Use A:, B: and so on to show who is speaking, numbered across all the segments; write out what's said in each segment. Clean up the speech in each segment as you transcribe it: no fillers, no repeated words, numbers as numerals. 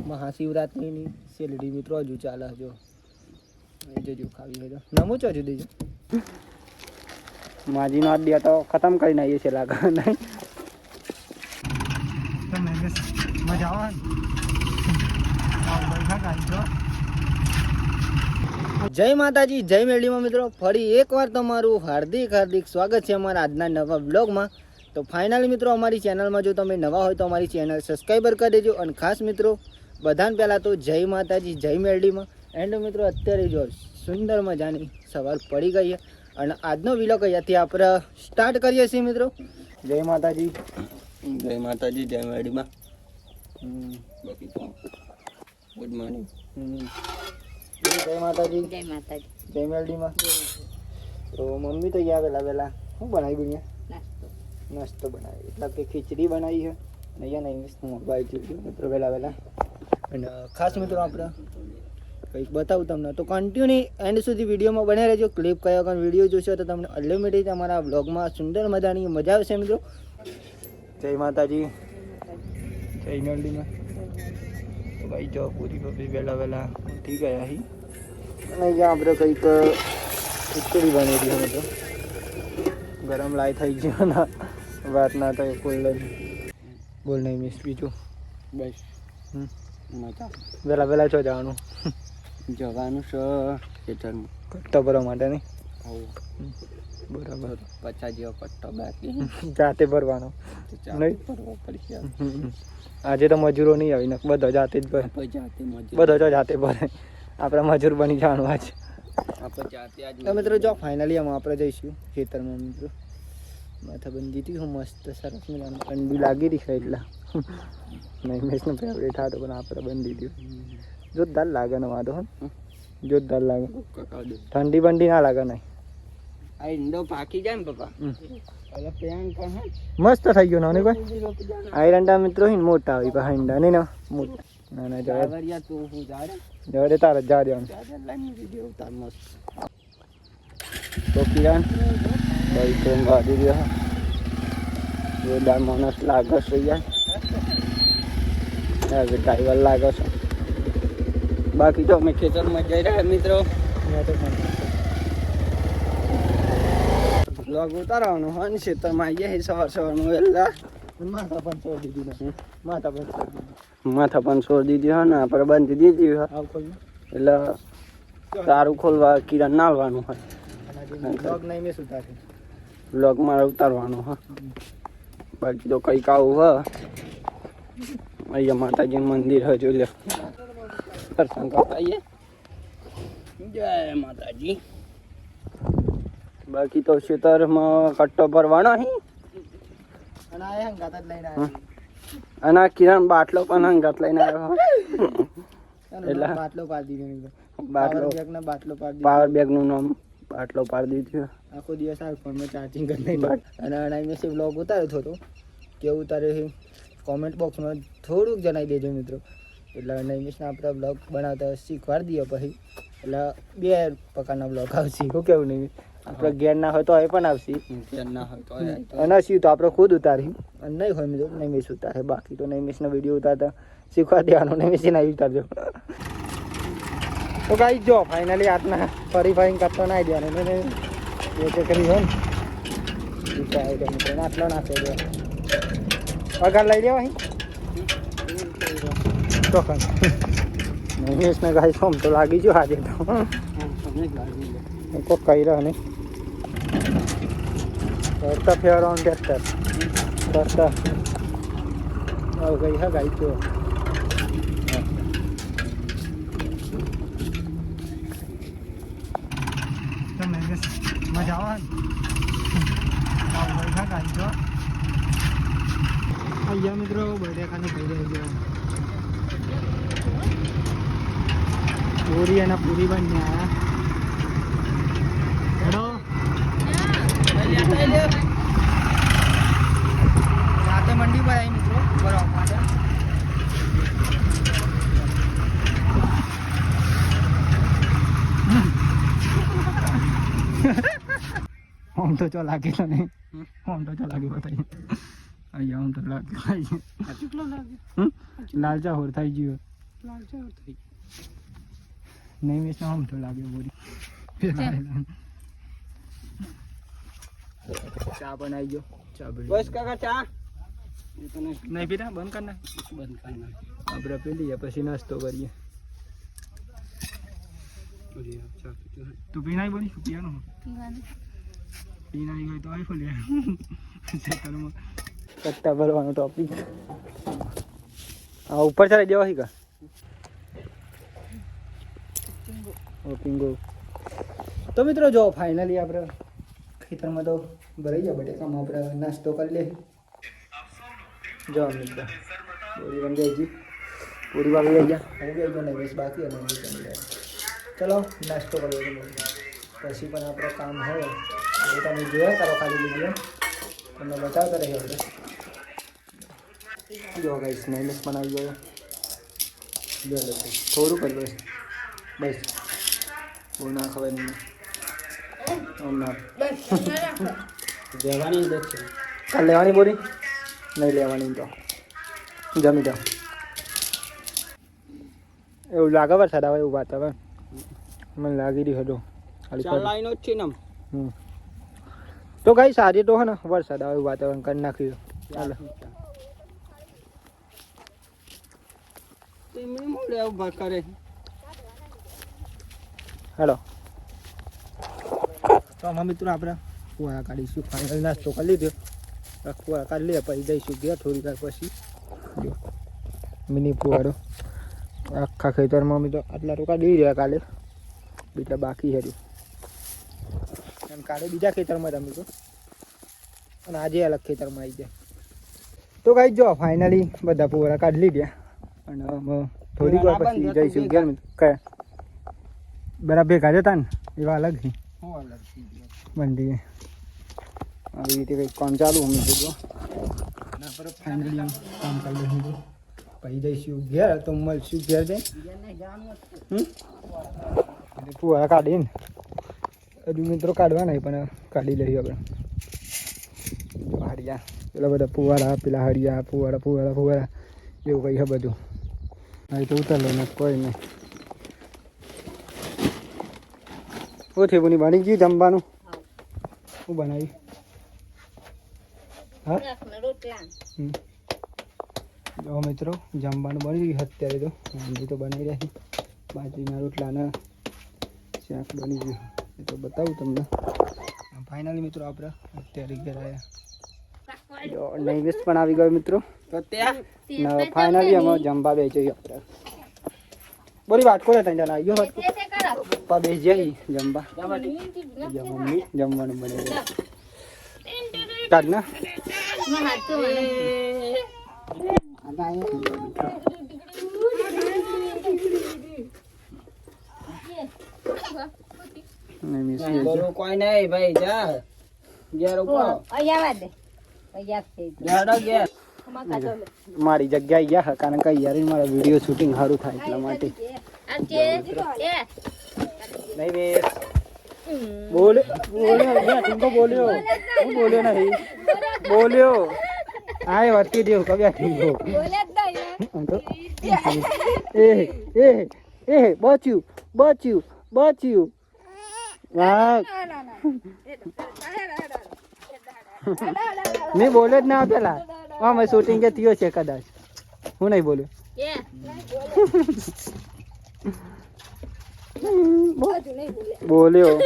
A: મહાશિવરાત્રિની શેરડી મિત્રો હજુ ચાલે જો જોજો ખાવી હોય તો નમો છો હજુ દેજો માજી નો દે તો ખતમ કરીને આવીએ છે લાગે નહીં તમે મજા આવે જય માતાજી જય મેરડીમાં મિત્રો ફરી એકવાર તમારું હાર્દિક સ્વાગત છે અમારા આજના નવા બ્લોગમાં તો ફાઇનલી મિત્રો અમારી ચેનલમાં જો તમે નવા હોય તો અમારી ચેનલ સબસ્ક્રાઈબર કરી દેજો અને ખાસ મિત્રો બધાને પહેલાં તો જય માતાજી જય મેરડીમાં એન્ડ મિત્રો અત્યારે જો સુંદર મજાની સવાર પડી ગઈ છે અને આજનો વિલોગ અહીંયાથી આપણે સ્ટાર્ટ કરીએ છીએ મિત્રો જય માતાજી જય મેરડીમાં ગુડ મોર્નિંગ જય માતાજી જય મેરડીમાં તો મમ્મી તો ગયા વહેલા શું બનાવી ગુણ્યા નાસ્તો બનાવી એટલે કે ખીચડી બનાવી છે અને અહીંયા નહીં મોબાઈલ મિત્રો વહેલા અને ખાસ મિત્રો આપણે કંઈક બતાવું તમને તો કન્ટિન્યુ એન્ડ સુધી વિડીયોમાં બને રહેજો ક્લિપ કયો પણ વિડીયો જોશો તો તમને અનલિમિટેડ તમારા બ્લોગમાં સુંદર મજાની મજા આવશે મિત્રો જય માતાજી જય મેરડીમાં તો ભાઈ જો પૂરી પપ્પી વહેલા ઉઠી ગયા અહીં અને અહીંયા આપણે કંઈક ખીચડી બની હતી મિત્રો ગરમ લાઈ થઈ ગયો ના વાત ના થાય ફૂલ બોલ નહીં મિસ બીજું બસ મજા વહેલા છો જવાનું છે ખેતરમાં કટ્ટો ભરવા માટે નહીં બરાબર 50 જેવો કટ્ટો બાકી જાતે ભરવાનો નહીં ભરવો પડશે આજે તો મજૂરો નહીં આવીને બધો જાતે જ ભરે બધો જો જાતે ભરે આપણે મજૂર બની જવાનું આજે તો મિત્રો જો ફાઇનલી આપણે જઈશું ખેતરમાં મિત્રો માથા બંધી હતી હું મસ્ત સરસ મજાનું ઠંડી લાગી રહી છે એટલા નહીં મેસનો ફેવરેટ હતો પણ આપણે બંધી દીધું જોરદાર લાગે ને વાંધો જોરદાર લાગે ઠંડી બંડી ના લાગે નહીં આ ઈંડો પાકી જાય ને પપ્પા મસ્ત થઈ ગયો નાની ભાઈ આ ઈંડા મિત્રો મોટા આવી પાસે ઈંડા નહીં મોટા ના ના જવા તારે જા દેવાનું તો કિરણ ભાઈ ટ્રેન ગાડી રહ્યો જોરદાર માણસ લાગે છે યાર ડ્રાઈવર લાગે છે બાકી તો અમે ખેતરમાં જઈ રહ્યા મિત્રો બ્લોગ ઉતારવાનું હોય ને ખેતરમાં આવીએ સવારનું વહેલા માથા પણ છોડી દીધી હોય ને આપણે બાંધી દીધી હોય એટલે સારું ખોલવા કિરણ નાલવાનું હોય બ્લોગ મારે ઉતારવાનું હા બાકી તો કંઈક આવું હ અહીંયા માતાજી મંદિર હજુ લે દર્શન કરતા આવીએ જય માતાજી બાકી તો ખેતરમાં કટ્ટો ભરવાનો અહીં અને કિરણ બાટલો પણ હંગાત લઈને આવ્યો એટલે પાવર બેગ નું નામ બાટલો પાડી દીધો આખો દિવસ આ ફોનમાં ચાર્જિંગ કરી નહીં અને અનાઈ મેં બ્લોગ ઉતાર્યો હતો કેવું તારે કોમેન્ટ બોક્સમાં થોડુંક જણાવી દેજો મિત્રો એટલે અનાઈ આપણે બ્લોગ બનાવતા શીખવાડી દઈએ પછી એટલે 2 પ્રકારના બ્લોગ આવશે શું કેવું નહીં આપણે ઘેર ના હોય તો એ પણ આવશે ઘેર ના હોય તો અને શું તો આપણે ખુદ ઉતારી અને નહીં હોય મિત્રો નહીં મિસ ઉતારે બાકી તો નહીં મિસનો વિડીયો ઉતારતા શીખવા દેવાનો નહીં મિસ ના ઉતારજો તો ગાઈ જો ફાઇનલી આજના ફરી કરતો ના દેવાનો ને એ તો કરી હોય ને મિત્રો આટલો નાખે જો પગાર લઈ લેવા અહીં ચોખન મિસને ગાઈ ફોર્મ તો લાગી ગયો આજે તો કોક કહી રહ્યો નહીં કરતા ફેરવાનું ટ્રેક્ટર કરતા ગઈ હા ગાઈ તો મજા આવે ગાઈ તો અહીંયા મિત્રો બર્થડે ખાને ખાઈ રહ્યા પૂરી અને પૂરી બની આવ્યા સાથે મંડી પર આવી મિત્રો બરાબર માટે આમ તો ચો લાગે તો નહીં આમ તો ચો લાગે બતાવી અહીંયા આમ તો લાગે લાલચા હોર થઈ ગયો નહીં મિસ આમ તો લાગે બોરી ચા બનાવી ગયો ચા બસ કાકા ચા નહીં પીતા બંધ કર નાખ આપણે પી લઈએ પછી નાસ્તો કરીએ તું પીનાઈ બોલી શું પીવાનું પીનાઈ હોય તો આવી ફોલી ખેતરમાં કટ્ટા ભરવાનો ટોપિક હા ઉપર ચાલે જવા કા પિંગો તો મિત્રો જો ફાઇનલી આપણે ખેતરમાં તો ભરાઈ ગયા બટેકામાં આપણે નાસ્તો કરી લે જો મિત્રો પૂરી બન ગઈ પૂરી વાળી લઈ ગયા હું બી આવી ગયો બસ બાકી અને ચલો નાસ્તો કરીએ પછી પણ આપણે કામ હોય એ તમે જોયા કરો ખાલી લીધો તમને બતાવતા રહીએ આપણે જો ગાઈસ નાઈનસ પણ આવી ગયો જો થોડું કર બસ બસ બહુ ના ખવાય નહીં લેવાની કાલ લેવાની બોરી નહીં લેવાની તો જમી જાઓ એવું લાગે વરસાદ આવે એવું વાતાવરણ મને લાગી રહ્યું હતું લાઈનો જ છે ને તો કઈ સારી તો હે ને વરસાદ આવે એવું વાતાવરણ કરી નાખ્યું ચાલો કરે હેલો તો આમાં મિત્રો આપણે ફુવારા કાઢીશું ફાઇનલ નાસ્તો કરી લીધો ફુવારા કાઢી લઈએ પછી જઈશું ગયા થોડી વાર પછી જો મિની ફુવારો આખા ખેતરમાં અમે તો આટલા ટોકા દઈ રહ્યા કાલે બીજા બાકી હતું એમ કાલે બીજા ખેતરમાં રમી તો અને આજે અલગ ખેતરમાં આવી ગયા તો કાંઈ જો ફાઇનલી બધા ફુવારા કાઢી લીધા અને થોડીક વાર પછી જઈશું ઘેર કયા બરાબર ભેગા જતા ને એવા અલગ છે મંડીએ આવી રીતે કંઈક કામ ચાલુ અમે જો ફાઇનલી કામ કરી લઈશું પછી જઈશું ઘેર તો મળશું ઘેર જઈ ફુવારા કાઢીને હજુ મિત્રો કાઢવા નહીં પણ કાઢી લઈએ આપણે હરિયા પેલા બધા ફુવારા પેલા હરિયા ફુવારા એવું કંઈ છે બધું અહીં તો ઉતાર ને કોઈ નહીં ઓછે બોની બની ગયું જમવાનું શું બનાવી હા જો મિત્રો જમવાનું બની ગયું અત્યારે તો મમ્મી તો બનાવી રહ્યા બાજરીના રોટલાના શાક બની ગયું એ તો બતાવું તમને ફાઇનલી મિત્રો આપણે અત્યારે ઘેર આવ્યા નૈવેશ પણ આવી ગયો મિત્રો ફાઇનલી અમે જમવા બે જઈએ આપણે બોલી વાત કરે તને જણા આવ્યો પપ્પા બે જઈ જમવા મમ્મી જમવાનું બને કાઢ ના કોઈ નહીં ભાઈ જા મારી જગ્યાએ ગયા કારણ કે યાર મારા વિડીયો શૂટિંગ સારું થાય એટલા માટે નહીં બોલે બોલ્યો હું બોલ્યો નહીં બોલ્યો હા એ વાત કીધી કવ્યા થઈ ગયો બચ્યું હા મેં બોલ્યો જ ના પેલા હા મેં શૂટિંગ કે થયો છે કદાચ હું નહીં બોલ્યો બોલ્યો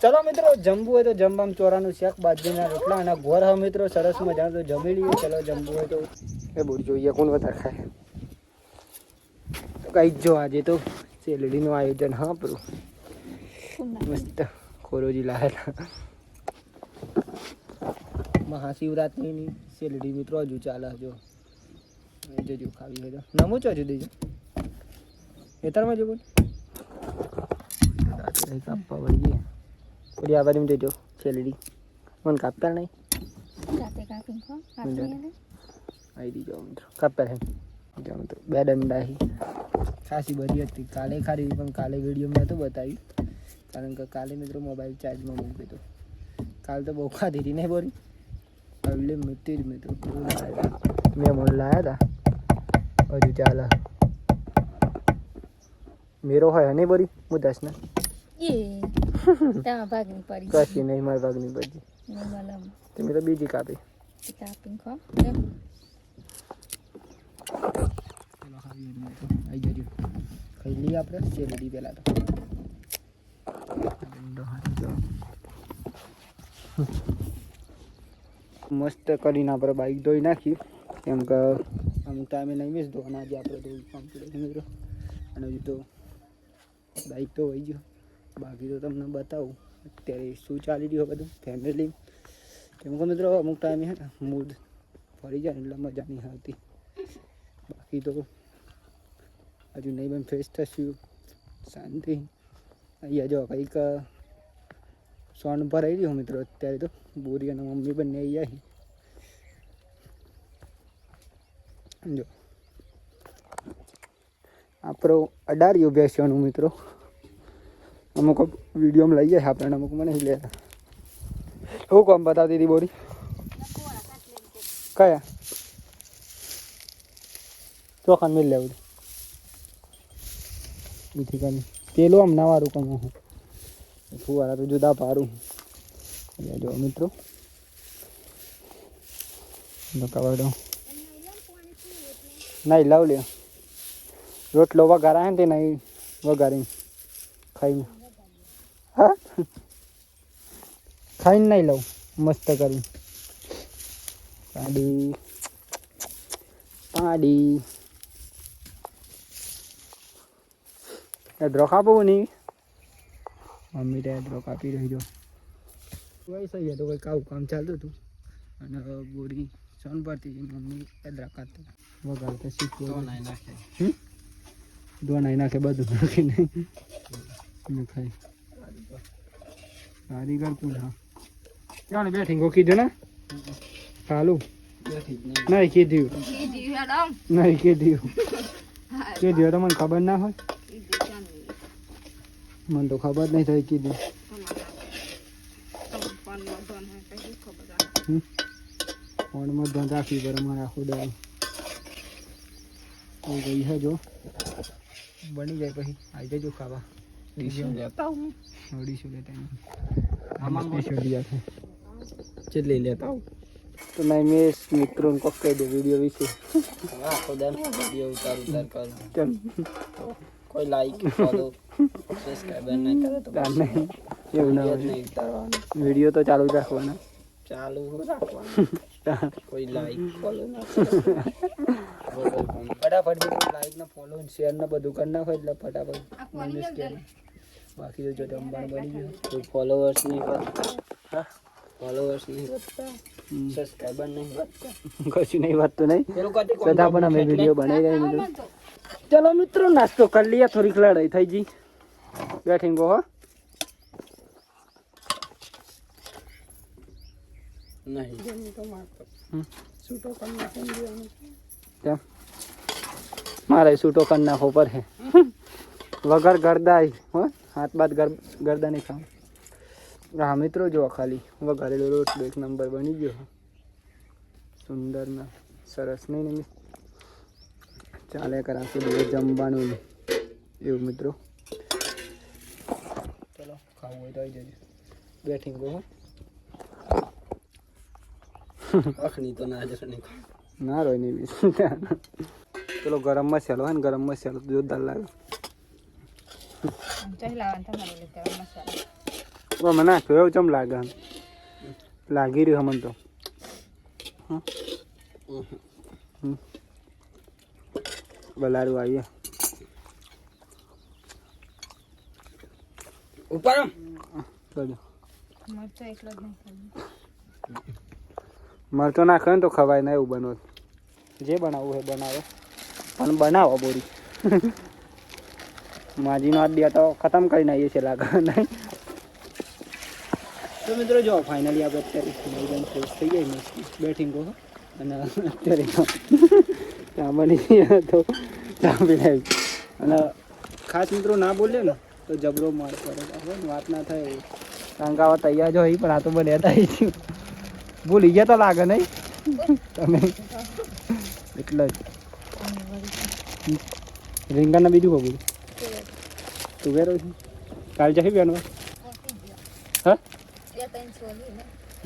A: ચલો મિત્રો જમવું હોય તો જમવામાં ચોરાનું શાક બાજરીના રોટલા અને ઘોર હા મિત્રો સરસ મજાનું તો જમી લઈએ ચલો જમવું હોય તો એ બોલ જોઈએ કોણ વધારે ખાય તો કઈ જો આજે તો શેરડીનું આયોજન હા આપણું મસ્ત ખોરોજી લાયેલા મહાશિવરાત્રિની શેરડી મિત્રો હજુ ચાલે જો જજો ખાવી હોય તો નમું છો હજુ દેજો ખેતરમાં જો બોલ કાપવા વળીએ ઓલી આ બાજુ જજો શેરડી મને કાપતા નહીં આવી દીજો મિત્રો કાપતા છે જાઓ મિત્રો બે દંડા ખાસી બધી હતી કાલે ખારી પણ કાલે વિડીયોમાં નહોતું બતાવ્યું કારણ કે કાલે મિત્રો મોબાઈલ ચાર્જમાં મૂકી હતો કાલ તો બહુ ખાધી હતી નહીં બોરી એટલે મિત્રો મહેમાન લાયા હતા હજુ ચાલે મેરો હોય નહીં બોરી હું 10 ને કશી નહીં મારા ભાગની બધી તમે તો બીજી કાપી આવી જજો ખાઈ લઈએ આપણે શેરડી પહેલાં તો મસ્ત કરીને આપણે બાઇક ધોઈ નાખી કેમ કે અમુક ટાઈમે નહીં મિસ ધોવાના આજે આપણે ધોઈ કમ્પ્લીટ મિત્રો અને હજુ તો બાઇક તો હોઈ ગયો બાકી તો તમને બતાવું અત્યારે શું ચાલી રહ્યું બધું ફેમિલી કેમ કે મિત્રો અમુક ટાઈમે હે ને મૂડ ફરી જાય એટલે મજા નહીં આવતી બાકી તો હજુ નહીં પણ ફ્રેશ થશું શાંતિ અહીંયા જો કંઈક સોન ભરાઈ રહ્યું મિત્રો અત્યારે તો બોરી અને મમ્મી બંને આવી જો આપણો 18 બેસ્યોનું મિત્રો અમુક વિડીયોમાં લઈ જાય આપણે અમુકમાં નહીં લેતા શું કામ બતાવતી હતી બોરી કયા ચોખાન મિલ લેવું બીજી કામ પેલું આમ નવારું કામ હું ફુવારા તો જુદા પારું જો મિત્રો કવાડો નહીં લાવ લે રોટલો વઘારા ને તે નહીં વઘારી ખાઈને હા ખાઈને નહીં લઉં મસ્ત કરી પાડી પાડી એડ્રો કાપવું નહીં મમ્મી તો એડ્રો કાપી રહી જો વૈસે તો કંઈ કામ ચાલતું હતું અને બોરી સોન પડતી મમ્મી એડ્રા કાઢતા વગાડતા શીખવું નાખે દોનાઈ નાખે બધું નાખી નહીં ખાઈ કારીગર કોણ હા ક્યાં બેઠી ગો કીધું ને ચાલુ નહીં કીધું નહીં કીધું કીધું તો મને ખબર ના હોય મને તો ખબર નહીં થઈ કીધું ફોનમાં ધ્યાન રાખવી પડે મારે આખું દાળ ગઈ હે જો બની જાય પછી આવી જજો ખાવા ડીશું લેતા હું ડીશું લેતા આમાં સ્પેશિયલ છે ચેટલી લેતા આવું તો નહીં મેં મિત્રોને કોક કહી દે વિડીયો વિશે આખો દાન વિડીયો ઉતાર કર કેમ કોઈ લાઈક ફોલો સબસ્ક્રાઇબર નહીં કરે તો એવું ના હોય વિડીયો તો ચાલુ જ રાખવાના ચાલુ રાખવાનું કોઈ લાઈક ફોલો ના ફટાફટ લાઈક ને ફોલો શેર ને બધું કરી નાખો એટલે ફટાફટ બાકી તો જો જમવાનું બની ગયું તો ફોલોવર્સ નહીં વધતા ફોલોવર્સ નહીં વધતા સબસ્ક્રાઇબર નહીં વધતા કશું નહીં વધતું નહીં છતાં પણ અમે વિડીયો બનાવી રહ્યા મિત્રો ચલો મિત્રો નાસ્તો કરી લઈએ થોડીક લડાઈ થઈ ગઈ બેઠી ગો હો નહીં છૂટો કરી નાખો કેમ મારે છૂટો કરી નાખો પર હે વગર ગરદાઈ હો હાથ બાદ ગરદા નહીં ખાવ હા મિત્રો જો ખાલી વઘારેલો રોટલો એક નંબર બની ગયો સુંદર ના સરસ નહીં ને ચાલે કરાશે બધું જમવાનું એવું મિત્રો ચલો ખાવું હોય તો આવી જજો બેઠી ગો અખની તો ના જશે નહીં ના રોય નહીં ચલો ગરમ મસાલો હે ને ગરમ મસાલો જોરદાર લાગે મને નાખ્યો એવું ચમ લાગે લાગી રહ્યું મને તો બલારું આવીએ ઉપર મરચો નાખે ને તો ખવાય ના એવું બનવું જે બનાવવું હોય બનાવો પણ બનાવો બોરી માજીનો હાથ દે તો ખતમ કરીને આવીએ છીએ લાગે નહીં તો મિત્રો જો ફાઇનલી આપણે અત્યારે ફ્રેશ થઈ જાય મસ્ત બેઠી ગો અને અત્યારે ચા બની તો ચા પીલાવી અને ખાસ મિત્રો ના બોલે ને તો જબરો માર પડે વાત ના થાય કારણ કે આવા તૈયાર જ હોય પણ આ તો બને હતા ભૂલી ગયા તો લાગે નહીં તમે એટલે જ રીંગણના બીજું કબૂલ તું વેરો છે કાલ જશે બેનવા હા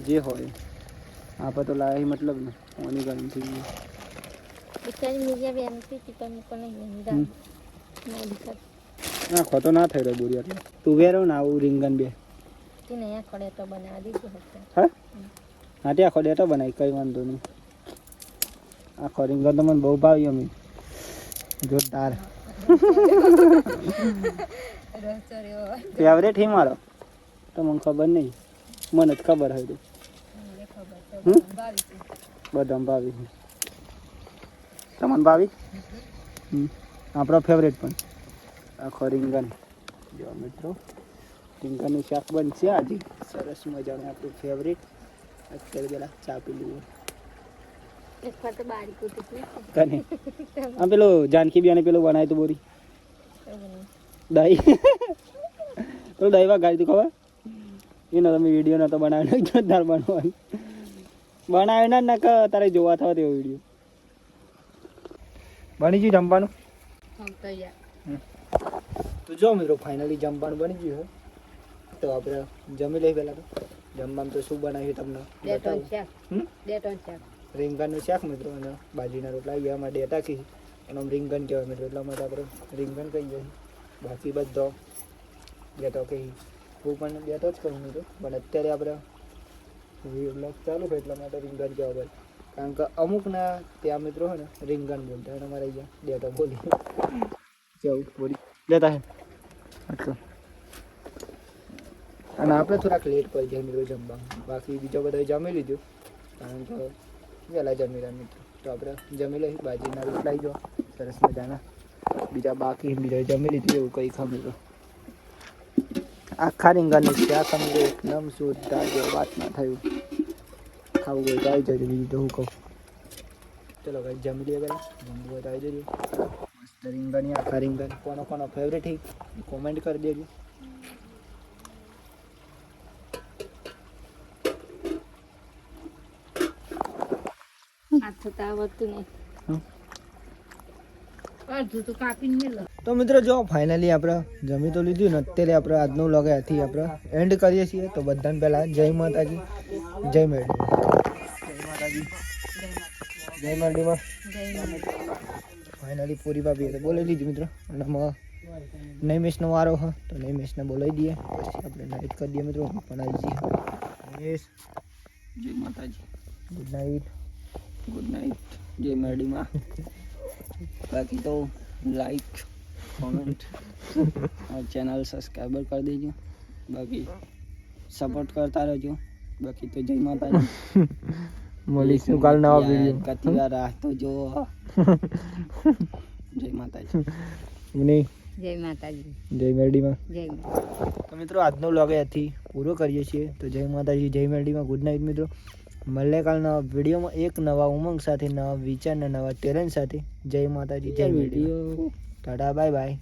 A: જે હોય આપણે તો લાયા મતલબ ને ઓની ગરમ થઈ ગઈ ના ખોતો ના થઈ રહ્યો બોરી એટલે તું વેરો ને આવું રીંગણ બે હા હા ત્યાં આખો ડેટો બનાવી કઈ વાંધો નહીં આખો રીંગણ તો મને બહુ ભાવ્યું અમે જોરદાર ફેવરેટ હી મારો તો મને ખબર નહીં મને જ ખબર હોય તો બધા ભાવી તમને ભાવી આપણો ફેવરેટ પણ આખો રીંગણ જો મિત્રો રીંગણનું શાક બનશે આજે સરસ મજાનું આપણું ફેવરેટ અત્યારે પેલા ચા પી લઈએ કને આ પેલો જાનકી બિયાને પેલું બનાવ્યું તું બોરી દહીં પેલું દહીં વા ગાડી તું ખબર એનો તમે વિડીયો નતો બનાવ્યો જોરદાર બનાવવાનું બનાવ્યો ના કે તારે જોવા થવા તેવો વિડીયો બની ગયું જમવાનું તો જો મિત્રો ફાઇનલી જમવાનું બની ગયું તો આપણે જમી લઈએ પહેલાં તો જમવામાં તો શું બનાવ્યું તમને રીંગણનું શાક મિત્રો અને બાજરીના રોટલા આવી ગયા માટે ડેટા કહી એનો રીંગણ કહેવાય મિત્રો એટલા માટે આપણે રીંગણ કહીએ બાકી બધો ડેટો કહી હું પણ ડેટો જ કહું મિત્રો પણ અત્યારે આપણે વ્લોગ ચાલુ હોય એટલા માટે રીંગણ કહેવા ભાઈ કારણ કે અમુકના ત્યાં મિત્રો હોય ને રીંગણ બોલતા અને અમારે અહીંયા ડેટો બોલી જવું બોલી લેતા હે અટકો અને આપણે થોડાક લેટ પડી જાય મિત્રો જમવા બાકી બીજો બધા જમી લીધું કારણ કે વહેલા જમી રહ્યા મિત્રો તો આપણે જમી લઈએ બાજરીના રોટલા આવી જાઓ સરસ મજાના બીજા બાકી બીજા જમી લીધું એવું કંઈ ખામી તો આખા રીંગણનું શાક અમને એકદમ જોરદાર જો વાત ના થયું ખાવું હોય તો આવી જજો બીજું તો હું કહું ચલો ભાઈ જમી લઈએ પહેલાં જમવું હોય તો આવી જજો મસ્ત રીંગણ આખા રીંગણ કોનો ફેવરેટ કોમેન્ટ કરી દેજો તો મિત્રો જો ફાઇનલી આપણે જમી તો લીધું ને અત્યારે આપણે આજનો વ્લોગ અહીંથી આપણે એન્ડ કરીએ છીએ તો બધાને પહેલાં જય માતાજી જય મેરડી જય માતાજી જય મેરડીમાં ફાઇનલી પૂરી ભાભી તો બોલાવી લીધી મિત્રો અને નૈમેશનો વારો હા તો નૈમેશને બોલાવી દઈએ પછી આપણે નાઇટ કરી દઈએ મિત્રો પણ આવી જઈએ નૈમેશ જય માતાજી ગુડ નાઇટ જય મેરડીમાં બાકી તો લાઈક કોમેન્ટ और चैनल सब्सक्राइबर कर दीजिए बाकी सपोर्ट करता रहो बाकी तो जय माता दी મળીશું કાલ નવા વિડિયો કતિવાર રાહ તો જો જય માતાજી મને જય માતાજી જય મેરડીમાં જય તો મિત્રો આજનો વ્લોગ અહીંથી પૂરો કરીએ છીએ તો જય માતાજી જય મેરડીમાં ગુડ નાઇટ મિત્રો મળે કાલના વિડીયોમાં એક નવા ઉમંગ સાથે નવા વિચાર અને નવા ટેલેન્ટ સાથે જય માતાજી જય મેરડી ટાટા બાય બાય